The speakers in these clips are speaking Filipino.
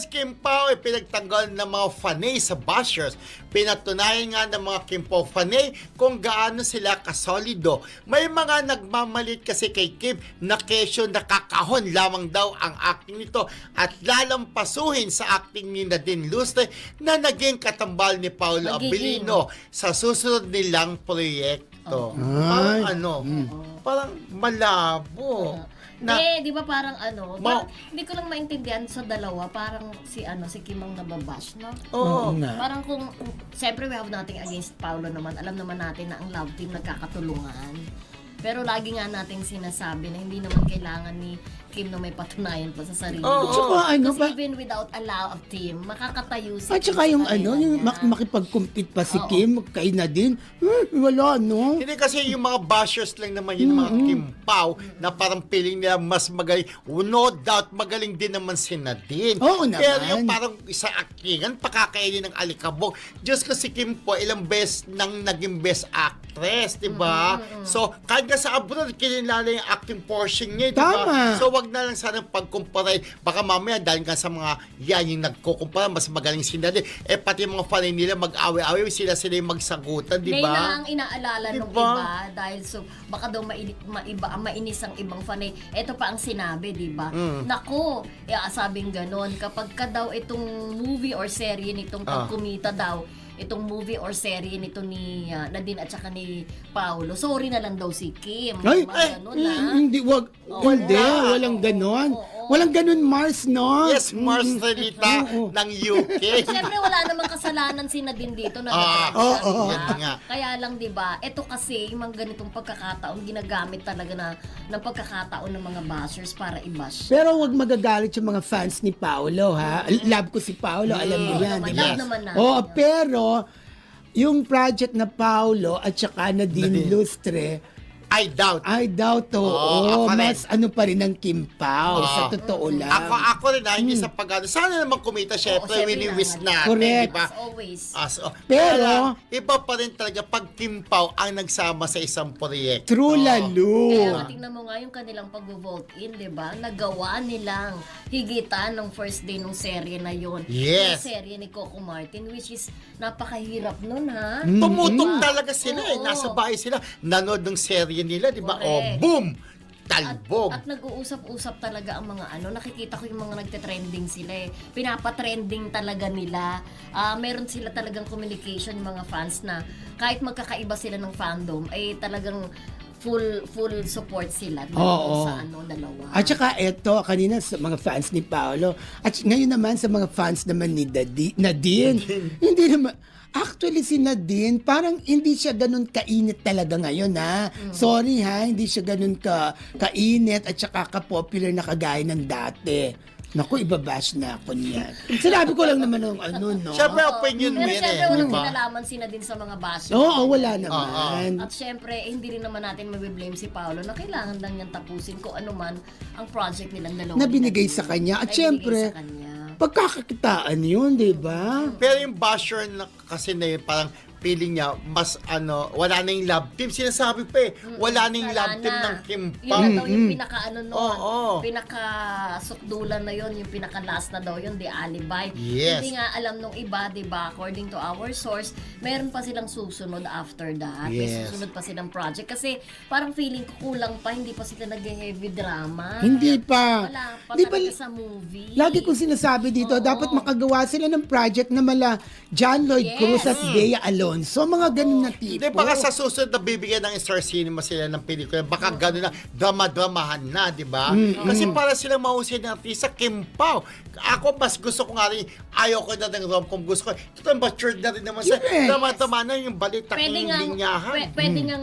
Kim Pao ay pinagtanggol ng mga fanay sa bashers. Pinatunayan nga ng mga Kim Pao fanay kung gaano sila kasolido. May mga nagmamalit kasi kay Kim na kesyo nakakahon lamang daw ang acting nito at lalampasuhin sa acting ni Nadine Lustre na naging katambal ni Paolo Abilino sa susunod nilang proyekto. Parang parang malabo. Di ba parang hindi ko lang maintindihan sa dalawa, parang si Kim ang nababash, no? Oo. Parang siyempre we have nothing against Paolo naman. Alam naman natin na ang love team nagkakatulungan. Pero lagi nga nating sinasabi na hindi naman kailangan ni Kim na may patunayan pa sa sarili. At saka Because even without a love team, makakatayo si At saka Kim yung sa karera yung niya. makipag-compete pa si Kim kay Nadine, wala, no? Hindi kasi yung mga bashers lang naman yun, mga Kim Pao, na parang feeling nila mas magaling. No doubt, magaling din naman si Nadine. Oo naman. Pero yung parang isa actingan, pakakainin ng alikabok. Diyos ko si Kim po, ilang beses nang naging best actress, di ba? So, kahit nga sa abroad, kinilala yung acting portion niya, di ba? Tama. So, wag na lang sana pagkumpara. Baka mamaya, dahil nga sa mga yung nagkukumpara, mas magaling si Nadine. Pati yung mga fanay nila, mag-away-away, sila yung magsagutan, di Ngayon ba? na ang inaalala nung Diba? iba dahil baka daw mainis ang ibang fanay. Ito pa ang sinabi, di ba? Nako, sabing ganon, kapag ka daw itong movie or serye nitong pagkumita daw, itong movie or serye nito ni Nadine at saka ni Paolo, sorry na lang daw si Kim. Ganun, hindi, walang ganon. Walang ganon, Mars, no? Yes, Mars Relita ng UK. Siyempre wala namang kasalanan si Nadine dito na nga. Kaya lang 'di ba? Ito kasi yung mga ganitong pagkakataon ginagamit talaga ng pagkakataon ng mga bashers para i-bash. Pero wag magagalit yung mga fans ni Paolo, ha? Love ko si Paolo, alam niyo yan, di ba? Love naman natin. Pero yung project na Paolo at saka Nadine Lustre, I doubt. ako mas pa rin ng Kim Pao, sa totoo lang. Ako rin, hindi sa pag-ano. Sana naman kumita, syempre, wini-wish natin, Correct. di ba? As always. Pero, iba pa rin talaga pag Kim Pao ang nagsama sa isang proyekto. true lalo. Kaya tingnan mo nga yung kanilang pag-vote in, di ba? Nagawa nilang higitan ng first day ng serye na yon. Yes. Yung serye ni Coco Martin, which is napakahirap nun, ha? Tumutok talaga sila Oo. Nasa bahay sila. Nanood ng serye nila, di ba? Correct. Boom! Talbog. At nag-uusap-usap talaga ang mga nakikita ko yung mga nagte-trending sila Pinapa-trending talaga nila. Meron sila talagang communication, yung mga fans na kahit magkakaiba sila ng fandom, ay talagang full support sila sa dalawa. At saka eto, kanina sa mga fans ni Paolo, at ngayon naman sa mga fans naman ni Nadine, hindi naman, actually si Nadine, parang hindi siya ganun kainit talaga ngayon, ha? Sorry, ha? Hindi siya ganun kainit at saka ka-popular na kagaya ng dati. Naku, ibabash na ako niyan. Sinabi ko lang naman ng no? Siyempre, opinion mo Pero yun syempre, walang di ba? kinalaman sila din sa mga bashers. Oo, wala naman. At syempre, hindi rin naman natin mabiblame si Paolo na kailangan lang niyang tapusin kung ano man ang project nilang dalawa. Na binigay sa kanya. At syempre, pagkakakitaan yun, di ba? Pero yung basher na kasi na yun, parang feeling niya, mas wala na yung love team. Sinasabi pa wala na yung love team ng Kim Pao. Yun na daw yung pinaka-ano nun. Oo. Pinaka-sukdulan na yun, yung pinaka-last na daw yun, the alibi. Yes. Hindi nga alam nung iba, di ba, according to our source, meron pa silang susunod after that. May Yes. susunod pa silang project. Kasi parang feeling ko kulang pa, hindi pa sila nag-heavy drama. Hindi pa. Wala pa Di talaga ba, sa movie. lagi kong sinasabi dito, Oo. dapat makagawa sila ng project na mala John Lloyd Yes. Cruz at Bea Alonso. Mga ganun na tipo. Hindi, baka sa susunod na bibigyan ng Star Cinema sila ng pelikula, baka gano'n na, drama-dramahan na, di ba? Kasi para silang mahusay ng artista, Kim Pao. Ako, mas gusto ko nga rin, ayaw ko na ng rom-com, gusto ko, ito matured na rin naman sa Yes. drama-drama na yung balita Pwede ng nga, linyahan. pwede nga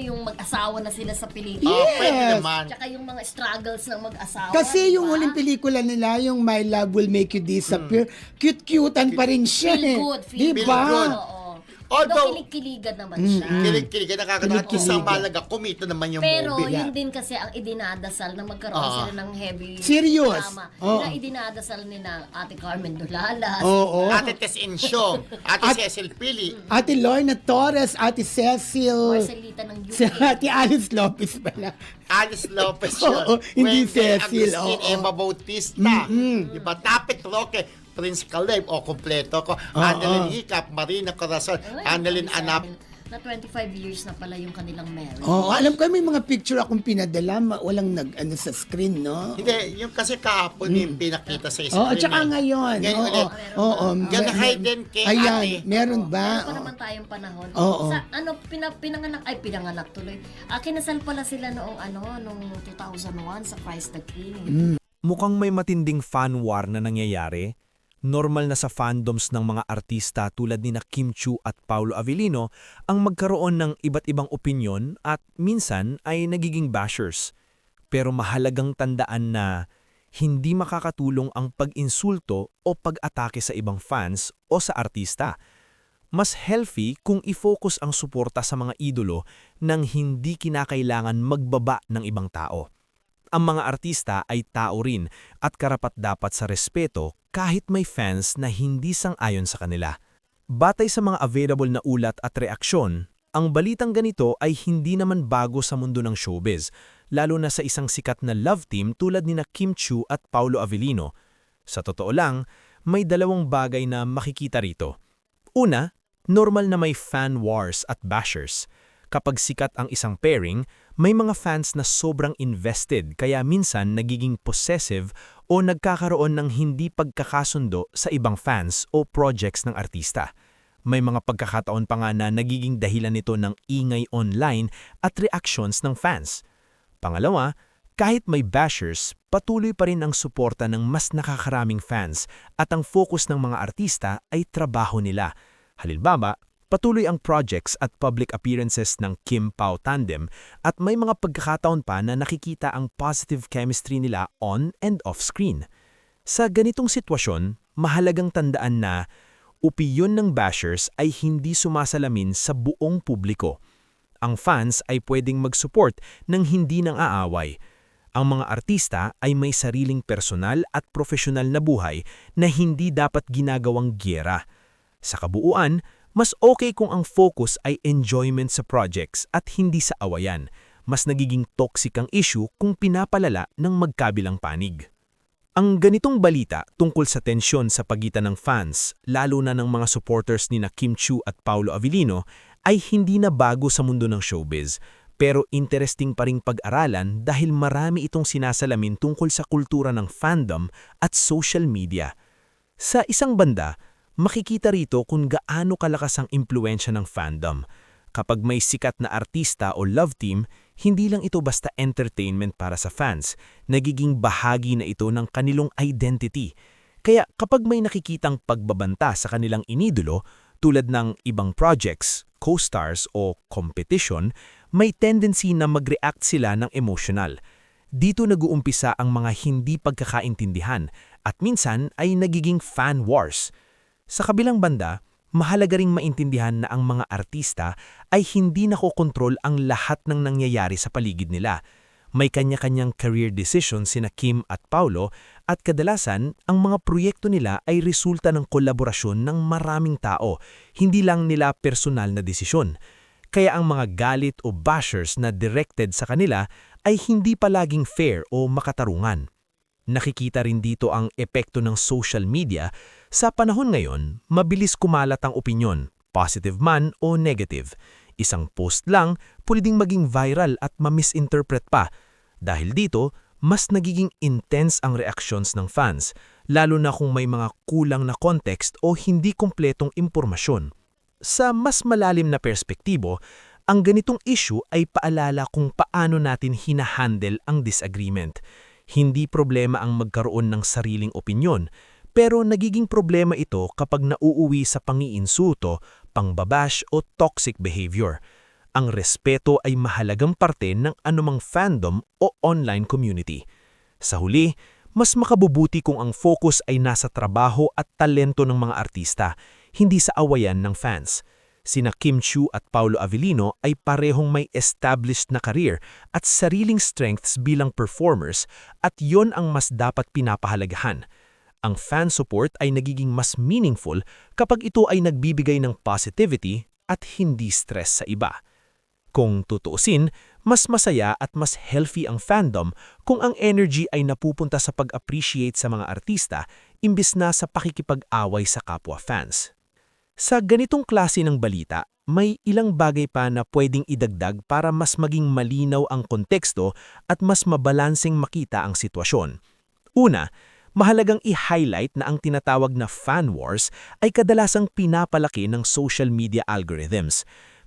yung mag-asawa na sila sa pelikula. Yes. Pwede naman. Tsaka yung mga struggles ng mag-asawa. Kasi yung diba? huling pelikula nila, yung My Love Will Make You Disappear, cute-cutean pa rin siya. Feel good. Di Feel ba? good. Oo. Although, kilig-kiligan naman siya. kilig-kilig, nakakatawa. Kilig-kilig. Isang malaga, kumita naman yung Pero movie. yun din kasi ang idinadasal na magkaroon sila ng heavy Serious? drama. Oo. Na idinadasal ni na Ate Carmen Dulalas. Oo. Ate Tess Insyong, Ate Cecil Pili, Ate Lorna Torres, Ate Cecil, Marcelita ng UK. si Ate Alice Lopez pala. Alice Lopez yun. Oo, hindi Wendy Cecil, Agustin, oo. Emma Bautista. Diba? Tapit Roque. Prince Caleb, o kompleto ko, Oo. Annalyn Hiccup, Marina Corazon, Ay, Annalyn sabi sa Anap. akin Na 25 years na pala yung kanilang marriage. Oo, alam ko may mga picture akong pinadala, walang ano sa screen, no? Hindi, yung kasi kahapon yung pinakita sa screen. Oo, tsaka ngayon. Ngayon Oo, ulit. oo. Ganahay din kay Ayan, ate. meron ba? Meron pa naman tayong panahon. Oo. Sa pinanganak tuloy. Kinasal pala sila noong 2001 sa Christ the King. Mukhang may matinding fan war na nangyayari. Normal na sa fandoms ng mga artista tulad ni na Kim Chiu at Paolo Avellino ang magkaroon ng iba't ibang opinyon at minsan ay nagiging bashers. Pero mahalagang tandaan na hindi makakatulong ang pag-insulto o pag-atake sa ibang fans o sa artista. Mas healthy kung i-focus ang suporta sa mga idolo nang hindi kinakailangan magbaba ng ibang tao. Ang mga artista ay tao rin at karapat-dapat sa respeto kahit may fans na hindi sang-ayon sa kanila. Batay sa mga available na ulat at reaksyon, ang balitang ganito ay hindi naman bago sa mundo ng showbiz, lalo na sa isang sikat na love team tulad ni na Kim Chiu at Paolo Avellino. Sa totoo lang, may dalawang bagay na makikita rito. Una, normal na may fan wars at bashers. Kapag sikat ang isang pairing, may mga fans na sobrang invested kaya minsan nagiging possessive o nagkakaroon ng hindi pagkakasundo sa ibang fans o projects ng artista. May mga pagkakataon pa nga na nagiging dahilan nito ng ingay online at reactions ng fans. Pangalawa, kahit may bashers, patuloy pa rin ang suporta ng mas nakakaraming fans at ang focus ng mga artista ay trabaho nila. Halimbawa, patuloy ang projects at public appearances ng Kim-Pao tandem at may mga pagkakataon pa na nakikita ang positive chemistry nila on and off-screen. Sa ganitong sitwasyon, mahalagang tandaan na opinyon ng bashers ay hindi sumasalamin sa buong publiko. Ang fans ay pwedeng mag-support ng hindi nang aaway. Ang mga artista ay may sariling personal at profesional na buhay na hindi dapat ginagawang giyera. Sa kabuuan, mas okay kung ang focus ay enjoyment sa projects at hindi sa awayan. Mas nagiging toxic ang issue kung pinapalala ng magkabilang panig. Ang ganitong balita tungkol sa tensyon sa pagitan ng fans, lalo na ng mga supporters ni na Kim Chiu at Paolo Avellino, ay hindi na bago sa mundo ng showbiz. Pero interesting pa ring pag-aralan dahil marami itong sinasalamin tungkol sa kultura ng fandom at social media. Sa isang banda, makikita rito kung gaano kalakas ang impluensya ng fandom. Kapag may sikat na artista o love team, hindi lang ito basta entertainment para sa fans, nagiging bahagi na ito ng kanilang identity. Kaya kapag may nakikitang pagbabanta sa kanilang inidolo, tulad ng ibang projects, co-stars o competition, may tendency na mag-react sila ng emotional. Dito nag-uumpisa ang mga hindi pagkakaintindihan at minsan ay nagiging fan wars. Sa kabilang banda, mahalaga ring maintindihan na ang mga artista ay hindi nakokontrol ang lahat ng nangyayari sa paligid nila. May kanya-kanyang career decisions sina Kim at Paolo at kadalasan ang mga proyekto nila ay resulta ng kolaborasyon ng maraming tao, hindi lang nila personal na desisyon. Kaya ang mga galit o bashers na directed sa kanila ay hindi palaging fair o makatarungan. Nakikita rin dito ang epekto ng social media. Sa panahon ngayon, mabilis kumalat ang opinyon, positive man o negative. Isang post lang, pwedeng maging viral at ma-misinterpret pa. Dahil dito, mas nagiging intense ang reactions ng fans, lalo na kung may mga kulang na context o hindi kumpletong impormasyon. Sa mas malalim na perspektibo, ang ganitong issue ay paalala kung paano natin hinahandle ang disagreement. Hindi problema ang magkaroon ng sariling opinyon, pero nagiging problema ito kapag nauuwi sa pangiinsulto, pangbabash o toxic behavior. Ang respeto ay mahalagang parte ng anumang fandom o online community. Sa huli, mas makabubuti kung ang focus ay nasa trabaho at talento ng mga artista, hindi sa awayan ng fans. Sina Kim Chiu at Paolo Avellino ay parehong may established na career at sariling strengths bilang performers at yon ang mas dapat pinapahalagahan. Ang fan support ay nagiging mas meaningful kapag ito ay nagbibigay ng positivity at hindi stress sa iba. Kung tutuusin, Mas masaya at mas healthy ang fandom kung ang energy ay napupunta sa pag-appreciate sa mga artista imbis na sa pakikipag-away sa kapwa fans. Sa ganitong klase ng balita, may ilang bagay pa na pwedeng idagdag para mas maging malinaw ang konteksto at mas mabalanseng makita ang sitwasyon. Una, mahalagang i-highlight na ang tinatawag na fan wars ay kadalasang pinapalaki ng social media algorithms.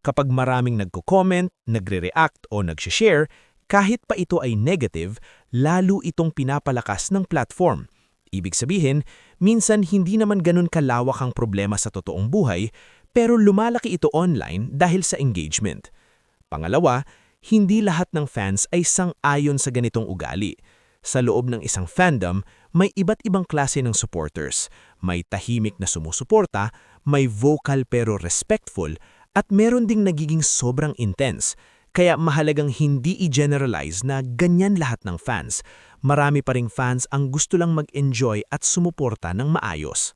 Kapag maraming nagko-comment, nagre-react o nag-share, kahit pa ito ay negative, lalo itong pinapalakas ng platform. Ibig sabihin, minsan hindi naman ganun kalawak ang problema sa totoong buhay, pero lumalaki ito online dahil sa engagement. Pangalawa, hindi lahat ng fans ay sang-ayon sa ganitong ugali. Sa loob ng isang fandom, may iba't ibang klase ng supporters. May tahimik na sumusuporta, may vocal pero respectful, at meron ding nagiging sobrang intense. Kaya mahalagang hindi i-generalize na ganyan lahat ng fans. Marami pa ring fans ang gusto lang mag-enjoy at sumuporta ng maayos.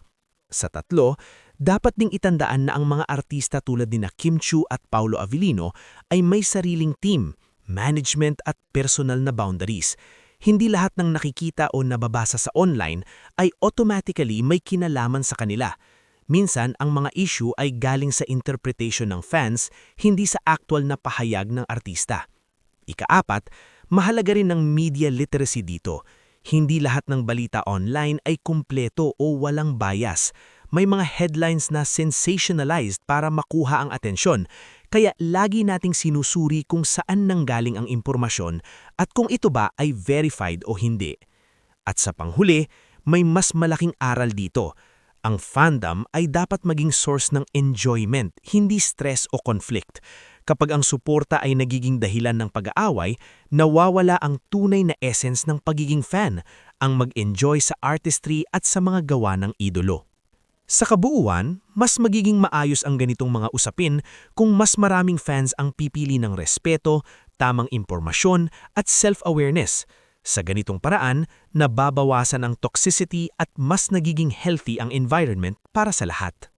Sa tatlo, dapat ding itandaan na ang mga artista tulad ni Kim Chiu at Paulo Avellino ay may sariling team, management at personal na boundaries. Hindi lahat ng nakikita o nababasa sa online ay automatically may kinalaman sa kanila. Minsan, ang mga issue ay galing sa interpretation ng fans, hindi sa actual na pahayag ng artista. Ikaapat, mahalaga rin ng media literacy dito. Hindi lahat ng balita online ay kumpleto o walang bias. May mga headlines na sensationalized para makuha ang atensyon, kaya lagi nating sinusuri kung saan nanggaling ang impormasyon at kung ito ba ay verified o hindi. At sa panghuli, may mas malaking aral dito. Ang fandom ay dapat maging source ng enjoyment, hindi stress o conflict. Kapag ang suporta ay nagiging dahilan ng pag-aaway, nawawala ang tunay na essence ng pagiging fan, ang mag-enjoy sa artistry at sa mga gawa ng idolo. Sa kabuuan, mas magiging maayos ang ganitong mga usapin kung mas maraming fans ang pipili ng respeto, tamang impormasyon at self-awareness. Sa ganitong paraan, nababawasan ang toxicity at mas nagiging healthy ang environment para sa lahat.